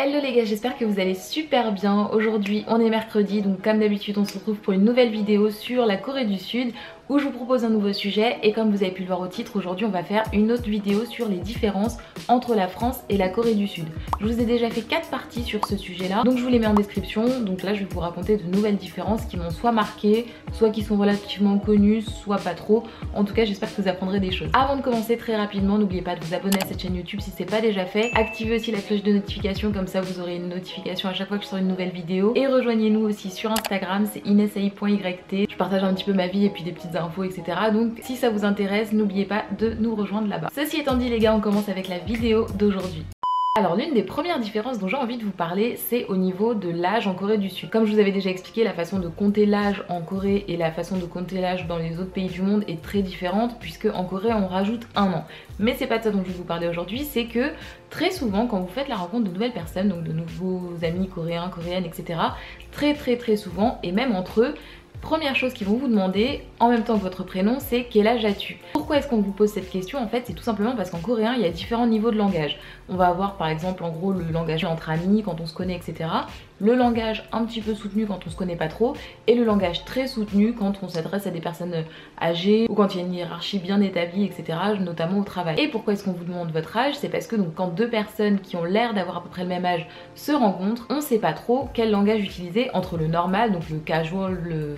Hello les gars, j'espère que vous allez super bien. Aujourd'hui on est mercredi, donc comme d'habitude on se retrouve pour une nouvelle vidéo sur la Corée du Sud où je vous propose un nouveau sujet. Et comme vous avez pu le voir au titre, aujourd'hui on va faire une autre vidéo sur les différences entre la France et la Corée du Sud. Je vous ai déjà fait 4 parties sur ce sujet là, donc je vous les mets en description. Donc là je vais vous raconter de nouvelles différences qui m'ont soit marqué, soit qui sont relativement connues, soit pas trop. En tout cas j'espère que vous apprendrez des choses. Avant de commencer très rapidement, n'oubliez pas de vous abonner à cette chaîne YouTube si c'est pas déjà fait. Activez aussi la cloche de notification, comme ça vous aurez une notification à chaque fois que je sors une nouvelle vidéo. Et rejoignez-nous aussi sur Instagram, c'est inesai.yt. Je partage un petit peu ma vie et puis des petites infos, etc. Donc si ça vous intéresse, n'oubliez pas de nous rejoindre là-bas. Ceci étant dit les gars, on commence avec la vidéo d'aujourd'hui. Alors l'une des premières différences dont j'ai envie de vous parler, c'est au niveau de l'âge en Corée du Sud. Comme je vous avais déjà expliqué, la façon de compter l'âge en Corée et la façon de compter l'âge dans les autres pays du monde est très différente, puisque en Corée on rajoute un an. Mais c'est pas de ça dont je vais vous parler aujourd'hui, c'est que très souvent quand vous faites la rencontre de nouvelles personnes, donc de nouveaux amis coréens, coréennes, etc. Très souvent, et même entre eux, première chose qu'ils vont vous demander en même temps que votre prénom, c'est quel âge as-tu? Pourquoi est-ce qu'on vous pose cette question? En fait c'est tout simplement parce qu'en coréen il y a différents niveaux de langage. On va avoir par exemple en gros le langage entre amis quand on se connaît, etc. Le langage un petit peu soutenu quand on se connaît pas trop, et le langage très soutenu quand on s'adresse à des personnes âgées ou quand il y a une hiérarchie bien établie, etc. notamment au travail. Et pourquoi est-ce qu'on vous demande votre âge? C'est parce que donc quand deux personnes qui ont l'air d'avoir à peu près le même âge se rencontrent, on sait pas trop quel langage utiliser entre le normal, donc le casual, le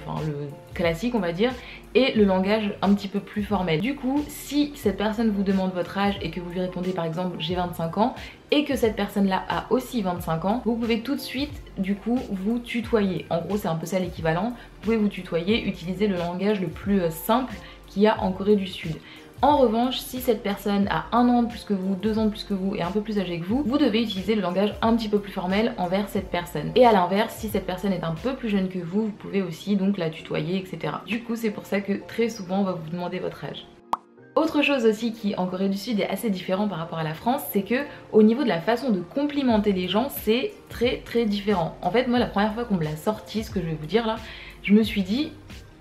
classique on va dire, et le langage un petit peu plus formel. Du coup, si cette personne vous demande votre âge et que vous lui répondez par exemple j'ai 25 ans et que cette personne là a aussi 25 ans, vous pouvez tout de suite du coup vous tutoyer. En gros c'est un peu ça l'équivalent, vous pouvez vous tutoyer, utiliser le langage le plus simple qu'il y a en Corée du Sud. En revanche, si cette personne a 1 an de plus que vous, 2 ans de plus que vous et un peu plus âgé que vous, vous devez utiliser le langage un petit peu plus formel envers cette personne. Et à l'inverse, si cette personne est un peu plus jeune que vous, vous pouvez aussi donc la tutoyer, etc. Du coup, c'est pour ça que très souvent on va vous demander votre âge. Autre chose aussi qui en Corée du Sud est assez différent par rapport à la France, c'est que au niveau de la façon de complimenter les gens, c'est très différent. En fait moi la première fois qu'on me l'a sorti, ce que je vais vous dire là, je me suis dit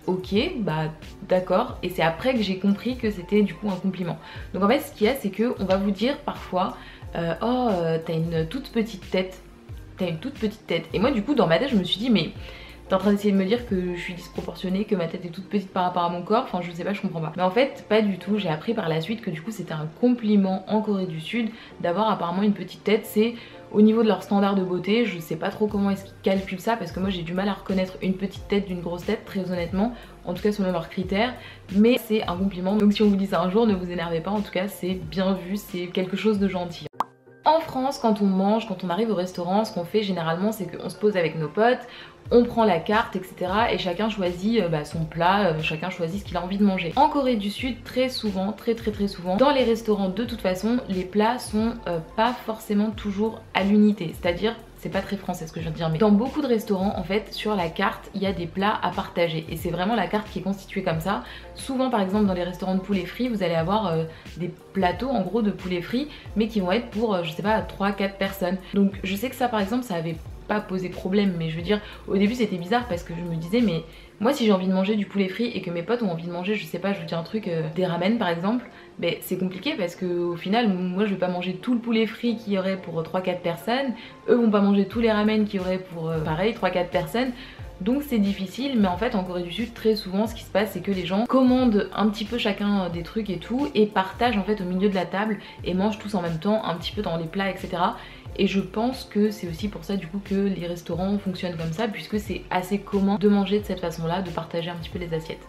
ok bah d'accord, et c'est après que j'ai compris que c'était du coup un compliment. Donc en fait ce qu'il y a, c'est que on va vous dire parfois t'as une toute petite tête, et moi du coup dans ma tête je me suis dit mais t'es en train d'essayer de me dire que je suis disproportionnée, que ma tête est toute petite par rapport à mon corps, enfin je sais pas, je comprends pas. Mais en fait pas du tout, j'ai appris par la suite que du coup c'était un compliment en Corée du Sud d'avoir apparemment une petite tête. C'est au niveau de leur standard de beauté, je sais pas trop comment est-ce qu'ils calculent ça, parce que moi j'ai du mal à reconnaître une petite tête d'une grosse tête, très honnêtement, en tout cas selon leurs critères, mais c'est un compliment. Donc si on vous dit ça un jour, ne vous énervez pas, en tout cas c'est bien vu, c'est quelque chose de gentil. En France, quand on mange, quand on arrive au restaurant, ce qu'on fait généralement c'est qu'on se pose avec nos potes, on prend la carte, etc. et chacun choisit son plat, chacun choisit ce qu'il a envie de manger. En Corée du Sud, très souvent, très souvent, dans les restaurants de toute façon, les plats sont pas forcément toujours à l'unité, c'est-à-dire c'est pas très français ce que je viens de dire, mais dans beaucoup de restaurants en fait sur la carte il y a des plats à partager et c'est vraiment la carte qui est constituée comme ça. Souvent par exemple dans les restaurants de poulet frit vous allez avoir des plateaux en gros de poulet frit mais qui vont être pour je sais pas 3-4 personnes. Donc je sais que ça par exemple ça avait pas posé problème, mais je veux dire au début c'était bizarre parce que je me disais mais moi si j'ai envie de manger du poulet frit et que mes potes ont envie de manger je sais pas, je vous dis un truc, des ramen par exemple, ben c'est compliqué parce que au final moi je vais pas manger tout le poulet frit qu'il y aurait pour 3-4 personnes, eux vont pas manger tous les ramen qu'il y aurait pour pareil 3-4 personnes. Donc c'est difficile, mais en fait en Corée du Sud très souvent ce qui se passe c'est que les gens commandent un petit peu chacun des trucs et tout et partagent en fait au milieu de la table et mangent tous en même temps un petit peu dans les plats, etc. Et je pense que c'est aussi pour ça du coup que les restaurants fonctionnent comme ça, puisque c'est assez commun de manger de cette façon là, de partager un petit peu les assiettes.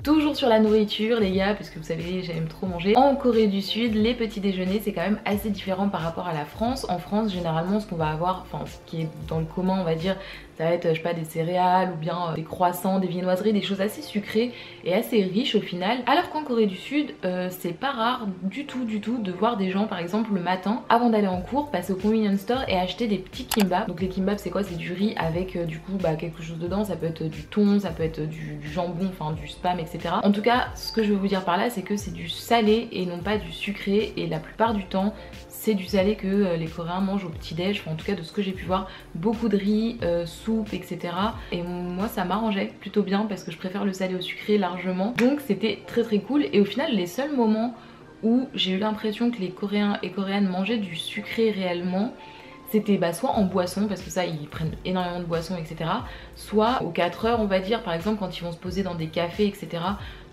Toujours sur la nourriture les gars, parce que vous savez j'aime trop manger. En Corée du Sud, les petits déjeuners c'est quand même assez différent par rapport à la France. En France généralement ce qu'on va avoir, enfin ce qui est dans le commun on va dire, ça va être je sais pas des céréales ou bien des croissants, des viennoiseries, des choses assez sucrées et assez riches au final. Alors qu'en Corée du Sud c'est pas rare du tout de voir des gens par exemple le matin avant d'aller en cours passer au convenience store et acheter des petits kimbap. Donc les kimbap c'est quoi? C'est du riz avec du coup quelque chose dedans, ça peut être du thon, ça peut être du jambon, enfin du spam, etc. En tout cas ce que je veux vous dire par là c'est que c'est du salé et non pas du sucré, et la plupart du temps c'est du salé que les Coréens mangent au petit-déj, enfin, en tout cas de ce que j'ai pu voir, beaucoup de riz, soupe, etc. Et moi ça m'arrangeait plutôt bien parce que je préfère le salé au sucré largement, donc c'était très cool. Et au final les seuls moments où j'ai eu l'impression que les Coréens et Coréennes mangeaient du sucré réellement, c'était soit en boisson, parce que ça ils prennent énormément de boissons, etc. Soit aux 4 heures on va dire, par exemple quand ils vont se poser dans des cafés, etc.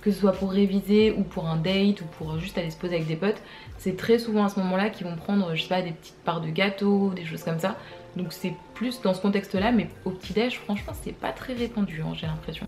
Que ce soit pour réviser ou pour un date ou pour juste aller se poser avec des potes, c'est très souvent à ce moment là qu'ils vont prendre, je sais pas, des petites parts de gâteau, des choses comme ça. Donc c'est plus dans ce contexte là, mais au petit déj franchement c'est pas très répandu, hein, j'ai l'impression.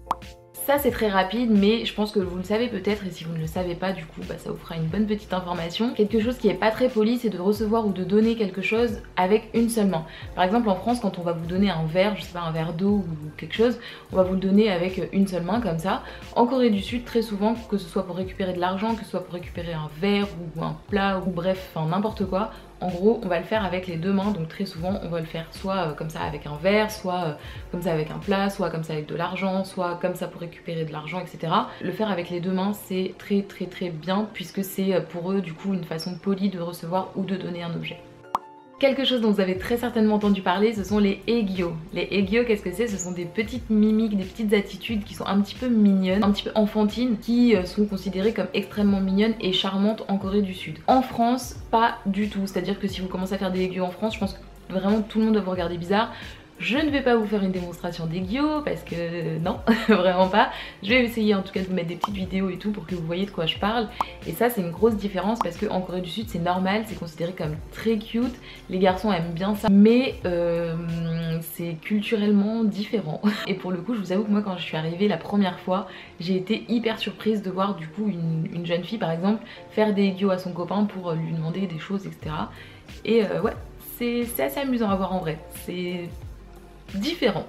Ça c'est très rapide, mais je pense que vous le savez peut-être, et si vous ne le savez pas du coup ça vous fera une bonne petite information. Quelque chose qui est pas très poli, c'est de recevoir ou de donner quelque chose avec une seule main. Par exemple en France, quand on va vous donner un verre, je sais pas, un verre d'eau ou quelque chose, on va vous le donner avec une seule main comme ça. En Corée du Sud, très souvent, que ce soit pour récupérer de l'argent, que ce soit pour récupérer un verre ou un plat ou bref, enfin n'importe quoi, en gros on va le faire avec les deux mains. Donc très souvent on va le faire soit comme ça avec un verre, soit comme ça avec un plat, soit comme ça avec de l'argent, soit comme ça pour récupérer de l'argent, etc. Le faire avec les deux mains c'est très bien, puisque c'est pour eux du coup une façon polie de recevoir ou de donner un objet. Quelque chose dont vous avez très certainement entendu parler, ce sont les aegyo. Les aegyo, qu'est-ce que c'est? Ce sont des petites mimiques, des petites attitudes qui sont un petit peu mignonnes, un petit peu enfantines, qui sont considérées comme extrêmement mignonnes et charmantes en Corée du Sud. En France, pas du tout. C'est-à-dire que si vous commencez à faire des aegyo en France, je pense que vraiment tout le monde doit vous regarder bizarre. Je ne vais pas vous faire une démonstration d'aegyo parce que non, vraiment pas. Je vais essayer en tout cas de vous mettre des petites vidéos et tout pour que vous voyez de quoi je parle. Et ça c'est une grosse différence parce qu'en Corée du Sud c'est normal, c'est considéré comme très cute. Les garçons aiment bien ça, mais c'est culturellement différent. Et pour le coup je vous avoue que moi quand je suis arrivée la première fois, j'ai été hyper surprise de voir du coup une jeune fille par exemple faire des aegyo à son copain pour lui demander des choses, etc. Et ouais, c'est assez amusant à voir en vrai. C'est différent.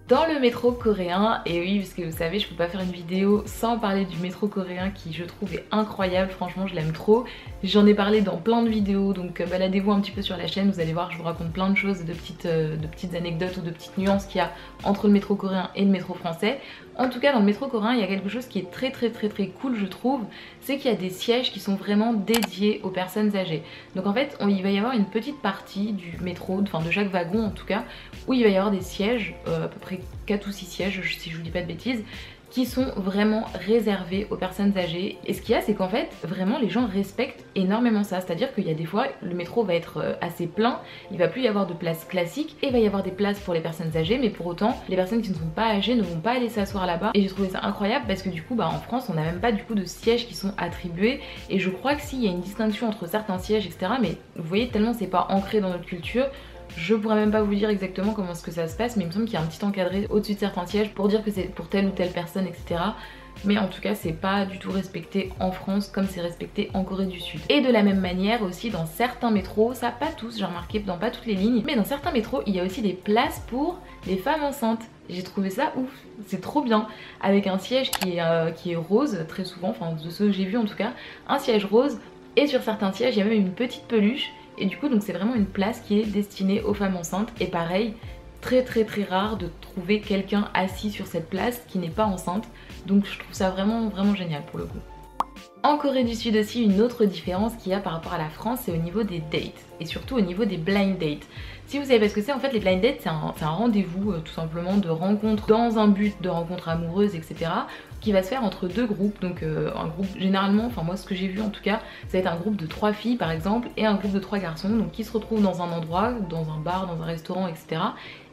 Dans le métro coréen, et oui parce que vous savez je peux pas faire une vidéo sans parler du métro coréen qui je trouve est incroyable, franchement je l'aime trop. J'en ai parlé dans plein de vidéos, donc baladez-vous un petit peu sur la chaîne, vous allez voir je vous raconte plein de choses, de petites anecdotes ou de petites nuances qu'il y a entre le métro coréen et le métro français. En tout cas dans le métro coréen il y a quelque chose qui est très cool je trouve, c'est qu'il y a des sièges qui sont vraiment dédiés aux personnes âgées. Donc en fait il va y avoir une petite partie du métro, enfin de chaque wagon en tout cas, où il va y avoir des sièges, à peu près 4 ou 6 sièges si je vous dis pas de bêtises, qui sont vraiment réservés aux personnes âgées. Et ce qu'il y a c'est qu'en fait vraiment les gens respectent énormément ça, c'est à dire qu'il y a des fois le métro va être assez plein, il va plus y avoir de place classique et il va y avoir des places pour les personnes âgées, mais pour autant les personnes qui ne sont pas âgées ne vont pas aller s'asseoir là-bas. Et j'ai trouvé ça incroyable parce que du coup en France on n'a même pas du coup de sièges qui sont attribués, et je crois que s'il y a une distinction entre certains sièges, etc., mais vous voyez tellement c'est pas ancré dans notre culture, je pourrais même pas vous dire exactement comment est-ce que ça se passe, mais il me semble qu'il y a un petit encadré au-dessus de certains sièges pour dire que c'est pour telle ou telle personne, etc. Mais en tout cas c'est pas du tout respecté en France comme c'est respecté en Corée du Sud. Et de la même manière aussi dans certains métros, ça pas tous, j'ai remarqué dans pas toutes les lignes, mais dans certains métros il y a aussi des places pour les femmes enceintes. J'ai trouvé ça ouf, c'est trop bien, avec un siège qui est rose très souvent, enfin de ce que j'ai vu en tout cas, un siège rose, et sur certains sièges il y a même une petite peluche. Et du coup donc c'est vraiment une place qui est destinée aux femmes enceintes. Et pareil, très rare de trouver quelqu'un assis sur cette place qui n'est pas enceinte. Donc je trouve ça vraiment génial pour le coup. En Corée du Sud aussi, une autre différence qu'il y a par rapport à la France, c'est au niveau des dates. Et surtout au niveau des blind dates. Si vous savez pas ce que c'est, en fait les blind dates c'est un rendez-vous tout simplement de rencontre dans un but de rencontre amoureuse, etc. qui va se faire entre deux groupes. Donc un groupe généralement, enfin moi ce que j'ai vu en tout cas, ça va être un groupe de 3 filles par exemple et un groupe de 3 garçons, donc qui se retrouvent dans un endroit, dans un bar, dans un restaurant, etc.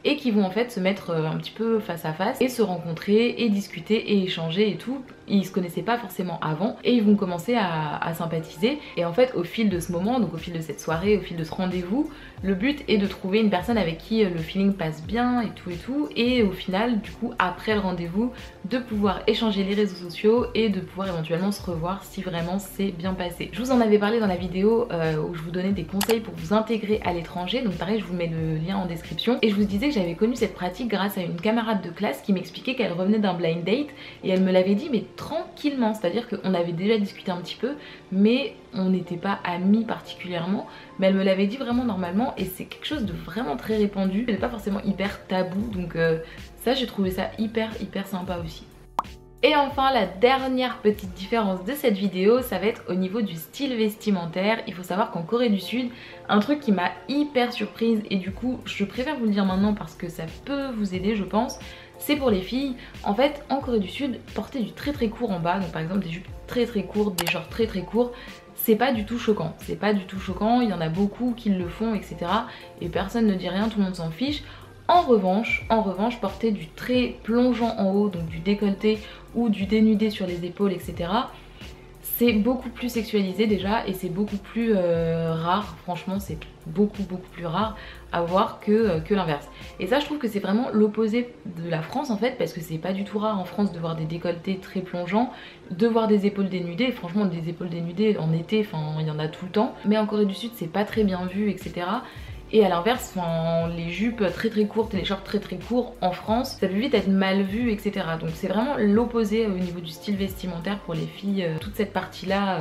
et qui vont en fait se mettre un petit peu face à face et se rencontrer et discuter et échanger et tout. Ils se connaissaient pas forcément avant et ils vont commencer à sympathiser, et en fait au fil de ce moment, donc au fil de cette soirée, au fil de ce rendez-vous, le but est de trouver une personne avec qui le feeling passe bien et tout, et au final du coup après le rendez-vous de pouvoir échanger les réseaux sociaux et de pouvoir éventuellement se revoir si vraiment c'est bien passé. Je vous en avais parlé dans la vidéo où je vous donnais des conseils pour vous intégrer à l'étranger, donc pareil je vous mets le lien en description, et je vous disais que j'avais connu cette pratique grâce à une camarade de classe qui m'expliquait qu'elle revenait d'un blind date et elle me l'avait dit mais tranquillement, c'est à dire qu'on avait déjà discuté un petit peu mais on n'était pas amis particulièrement, mais elle me l'avait dit vraiment normalement, et c'est quelque chose de vraiment très répandu, et pas forcément hyper tabou, donc ça j'ai trouvé ça hyper sympa aussi. Et enfin la dernière petite différence de cette vidéo, ça va être au niveau du style vestimentaire. Il faut savoir qu'en Corée du Sud, un truc qui m'a hyper surprise, et du coup je préfère vous le dire maintenant parce que ça peut vous aider je pense, c'est pour les filles. En fait en Corée du Sud, porter du très court en bas, donc par exemple des jupes très courtes, des shorts très courts, c'est pas du tout choquant, c'est pas du tout choquant, il y en a beaucoup qui le font, etc. Et personne ne dit rien, tout le monde s'en fiche. En revanche, porter du très plongeant en haut, donc du décolleté ou du dénudé sur les épaules, etc. c'est beaucoup plus sexualisé déjà et c'est beaucoup plus rare, franchement c'est beaucoup plus rare à voir que l'inverse. Et ça je trouve que c'est vraiment l'opposé de la France en fait, parce que c'est pas du tout rare en France de voir des décolletés très plongeants, de voir des épaules dénudées, et franchement des épaules dénudées en été, enfin il y en a tout le temps, mais en Corée du Sud c'est pas très bien vu, etc. Et à l'inverse, les jupes très courtes et les shorts très courts en France, ça peut vite être mal vu, etc. Donc c'est vraiment l'opposé au niveau du style vestimentaire pour les filles. Toute cette partie-là,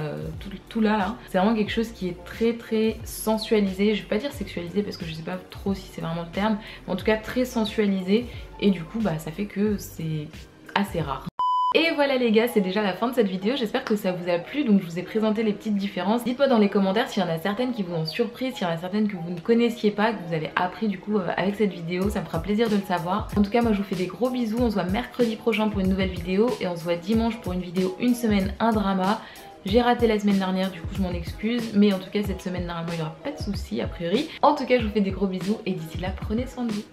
tout là, c'est vraiment quelque chose qui est très sensualisé. Je vais pas dire sexualisé parce que je sais pas trop si c'est vraiment le terme, mais en tout cas très sensualisé. Et du coup, bah ça fait que c'est assez rare. Et voilà les gars, c'est déjà la fin de cette vidéo, j'espère que ça vous a plu, donc je vous ai présenté les petites différences. Dites-moi dans les commentaires s'il y en a certaines qui vous ont surpris, s'il y en a certaines que vous ne connaissiez pas, que vous avez appris du coup avec cette vidéo, ça me fera plaisir de le savoir. En tout cas moi je vous fais des gros bisous, on se voit mercredi prochain pour une nouvelle vidéo et on se voit dimanche pour une vidéo une semaine, un drama. J'ai raté la semaine dernière, du coup je m'en excuse, mais en tout cas cette semaine normalement il n'y aura pas de soucis a priori. En tout cas je vous fais des gros bisous et d'ici là prenez soin de vous.